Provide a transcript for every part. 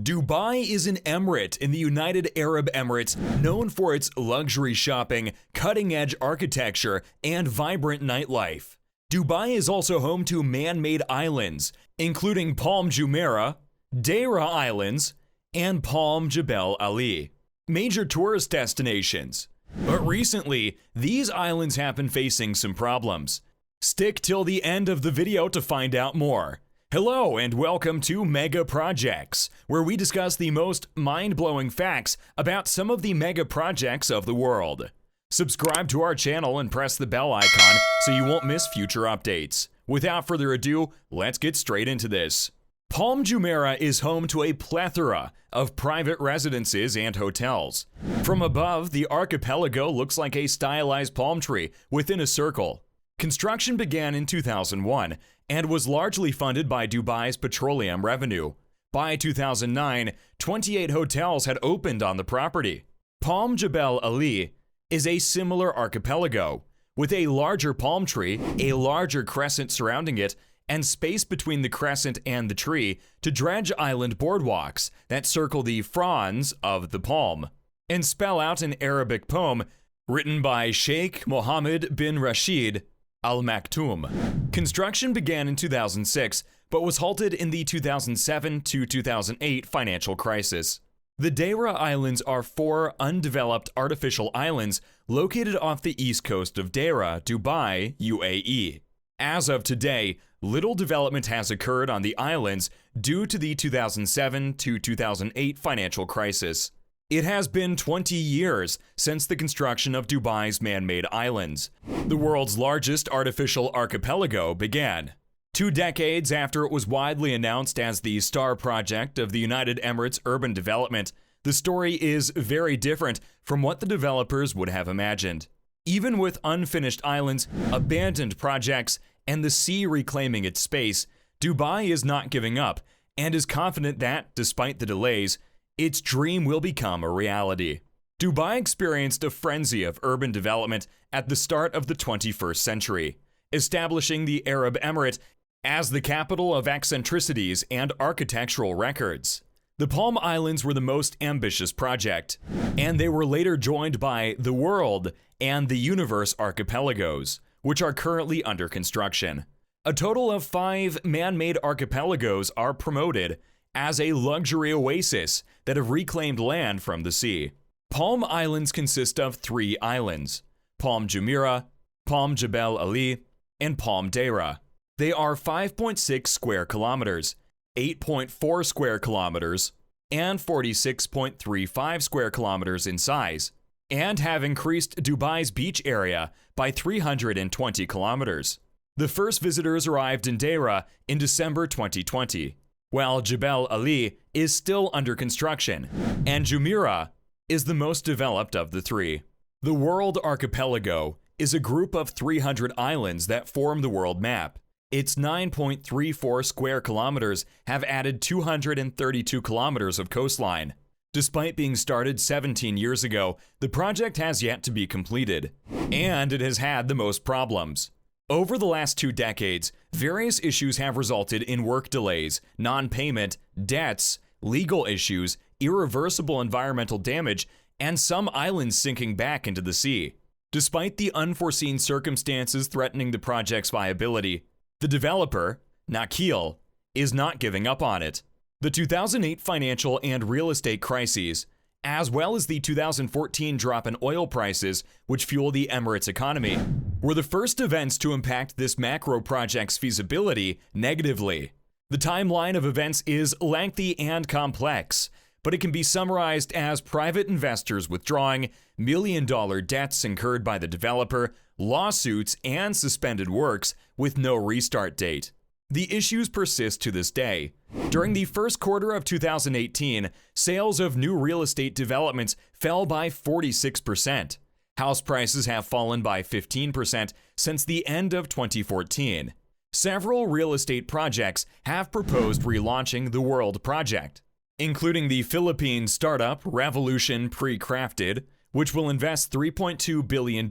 Dubai is an emirate in the United Arab Emirates known for its luxury shopping, cutting-edge architecture, and vibrant nightlife. Dubai is also home to man-made islands, including Palm Jumeirah, Deira Islands, and Palm Jebel Ali, major tourist destinations. But recently, these islands have been facing some problems. Stick till the end of the video to find out more. Hello and welcome to Mega Projects, where we discuss the most mind-blowing facts about some of the mega projects of the world. Subscribe to our channel and press the bell icon so you won't miss future updates. Without further ado, let's get straight into this. Palm Jumeirah is home to a plethora of private residences and hotels. From above, the archipelago looks like a stylized palm tree within a circle. Construction began in 2001 and was largely funded by Dubai's petroleum revenue. By 2009, 28 hotels had opened on the property. Palm Jebel Ali is a similar archipelago, with a larger palm tree, a larger crescent surrounding it, and space between the crescent and the tree to dredge island boardwalks that circle the fronds of the palm and spell out an Arabic poem written by Sheikh Mohammed bin Rashid Al Maktoum. Construction began in 2006, but was halted in the 2007 to 2008 financial crisis. The Deira Islands are 4 undeveloped artificial islands located off the east coast of Deira, Dubai, UAE. As of today, little development has occurred on the islands due to the 2007 to 2008 financial crisis. It has been 20 years since the construction of Dubai's man-made islands. The world's largest artificial archipelago began. 2 decades after it was widely announced as the star project of the United Emirates urban development, the story is very different from what the developers would have imagined. Even with unfinished islands, abandoned projects, and the sea reclaiming its space, Dubai is not giving up and is confident that, despite the delays, its dream will become a reality. Dubai experienced a frenzy of urban development at the start of the 21st century, establishing the Arab Emirate as the capital of eccentricities and architectural records. The Palm Islands were the most ambitious project, and they were later joined by the World and the Universe archipelagos, which are currently under construction. A total of 5 man-made archipelagos are promoted as a luxury oasis that have reclaimed land from the sea. Palm Islands consist of 3 islands: Palm Jumeirah, Palm Jebel Ali, and Palm Deira. They are 5.6 square kilometers, 8.4 square kilometers, and 46.35 square kilometers in size, and have increased Dubai's beach area by 320 kilometers. The first visitors arrived in Deira in December 2020. While Jebel Ali is still under construction, and Jumeirah is the most developed of the 3. The World Archipelago is a group of 300 islands that form the world map. Its 9.34 square kilometers have added 232 kilometers of coastline. Despite being started 17 years ago, the project has yet to be completed, and it has had the most problems. Over the last 2 decades, various issues have resulted in work delays, non-payment, debts, legal issues, irreversible environmental damage, and some islands sinking back into the sea. Despite the unforeseen circumstances threatening the project's viability, the developer, Nakheel, is not giving up on it. The 2008 financial and real estate crises, as well as the 2014 drop in oil prices, which fuel the Emirates economy, were the first events to impact this macro project's feasibility negatively. The timeline of events is lengthy and complex, but it can be summarized as private investors withdrawing, million-dollar debts incurred by the developer, lawsuits, and suspended works with no restart date. The issues persist to this day. During the first quarter of 2018, sales of new real estate developments fell by 46%. House prices have fallen by 15% since the end of 2014. Several real estate projects have proposed relaunching the World Project, including the Philippine startup Revolution Pre-Crafted, which will invest $3.2 billion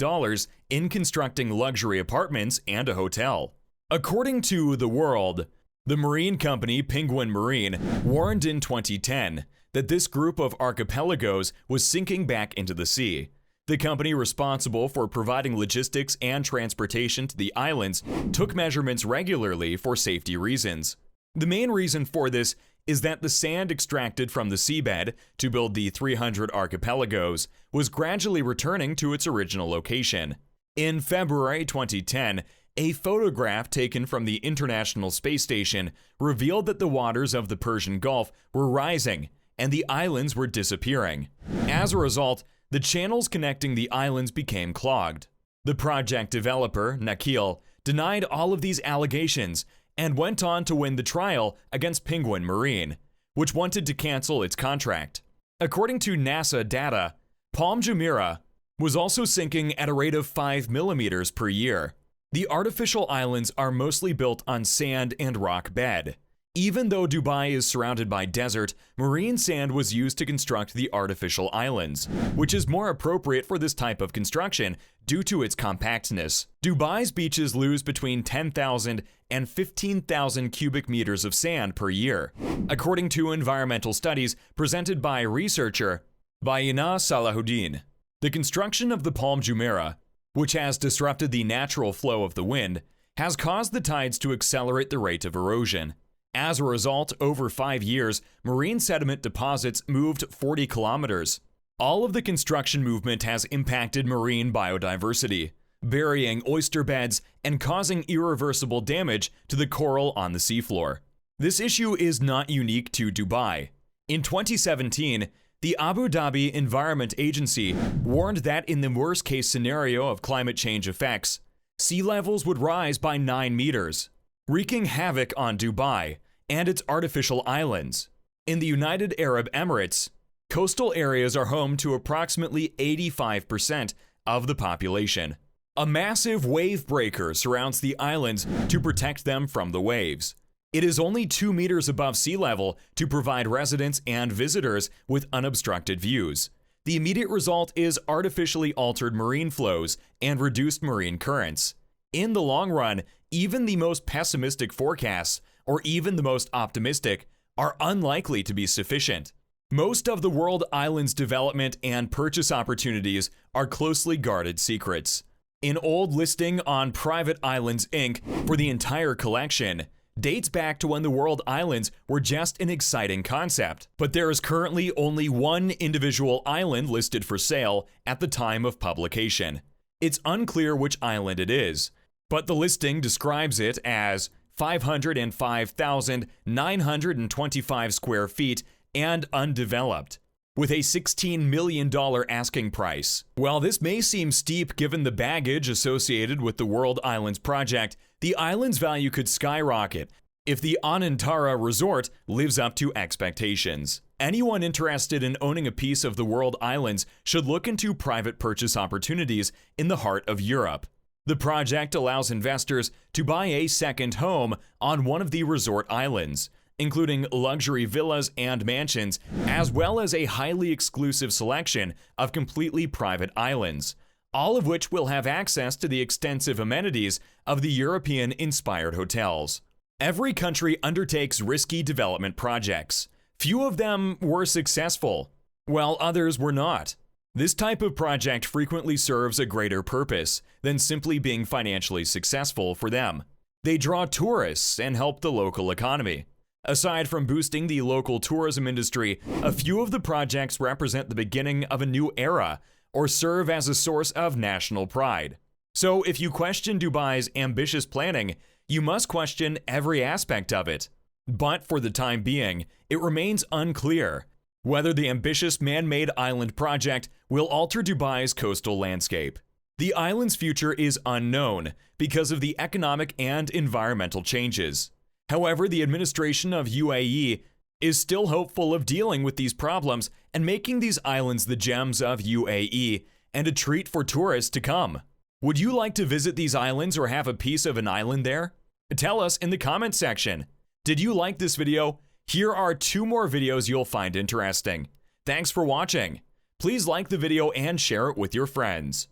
in constructing luxury apartments and a hotel. According to The World, The marine company Penguin Marine warned in 2010 that this group of archipelagos was sinking back into the sea. The company responsible for providing logistics and transportation to the islands took measurements regularly for safety reasons. The main reason for this is that the sand extracted from the seabed to build the 300 archipelagos was gradually returning to its original location. In February 2010, a photograph taken from the International Space Station revealed that the waters of the Persian Gulf were rising and the islands were disappearing. As a result, the channels connecting the islands became clogged. The project developer, Nakheel, denied all of these allegations and went on to win the trial against Penguin Marine, which wanted to cancel its contract. According to NASA data, Palm Jumeirah was also sinking at a rate of 5 millimeters per year. The artificial islands are mostly built on sand and rock bed. Even though Dubai is surrounded by desert, marine sand was used to construct the artificial islands, which is more appropriate for this type of construction due to its compactness. Dubai's beaches lose between 10,000 and 15,000 cubic meters of sand per year, according to environmental studies presented by researcher Bayina Salahuddin. The construction of the Palm Jumeirah, which has disrupted the natural flow of the wind, has caused the tides to accelerate the rate of erosion. As a result, over 5 years, marine sediment deposits moved 40 kilometers. All of the construction movement has impacted marine biodiversity, burying oyster beds and causing irreversible damage to the coral on the seafloor. This issue is not unique to Dubai. In 2017, the Abu Dhabi Environment Agency warned that in the worst-case scenario of climate change effects, sea levels would rise by 9 meters, wreaking havoc on Dubai and its artificial islands. In the United Arab Emirates, coastal areas are home to approximately 85% of the population. A massive wave breaker surrounds the islands to protect them from the waves. It is only 2 meters above sea level to provide residents and visitors with unobstructed views. The immediate result is artificially altered marine flows and reduced marine currents. In the long run, even the most pessimistic forecasts, or even the most optimistic, are unlikely to be sufficient. Most of the world islands' development and purchase opportunities are closely guarded secrets. An old listing on Private Islands Inc. for the entire collection dates back to when the world islands were just an exciting concept, but there is currently only one individual island listed for sale at the time of publication. It's unclear which island it is, but the listing describes it as 505,925 square feet and undeveloped, with a $16 million asking price. While this may seem steep given the baggage associated with the World Islands project, the island's value could skyrocket if the Anantara Resort lives up to expectations. Anyone interested in owning a piece of the World Islands should look into private purchase opportunities in the heart of Europe. The project allows investors to buy a second home on one of the resort islands, including luxury villas and mansions, as well as a highly exclusive selection of completely private islands, all of which will have access to the extensive amenities of the European-inspired hotels. Every country undertakes risky development projects. Few of them were successful, while others were not. This type of project frequently serves a greater purpose than simply being financially successful for them. They draw tourists and help the local economy. Aside from boosting the local tourism industry, a few of the projects represent the beginning of a new era or serve as a source of national pride. So if you question Dubai's ambitious planning, you must question every aspect of it. But for the time being, it remains unclear whether the ambitious man-made island project will alter Dubai's coastal landscape. The island's future is unknown because of the economic and environmental changes. However, the administration of UAE is still hopeful of dealing with these problems and making these islands the gems of UAE and a treat for tourists to come. Would you like to visit these islands or have a piece of an island there? Tell us in the comment section. Did you like this video? Here are 2 more videos you'll find interesting. Thanks for watching. Please like the video and share it with your friends.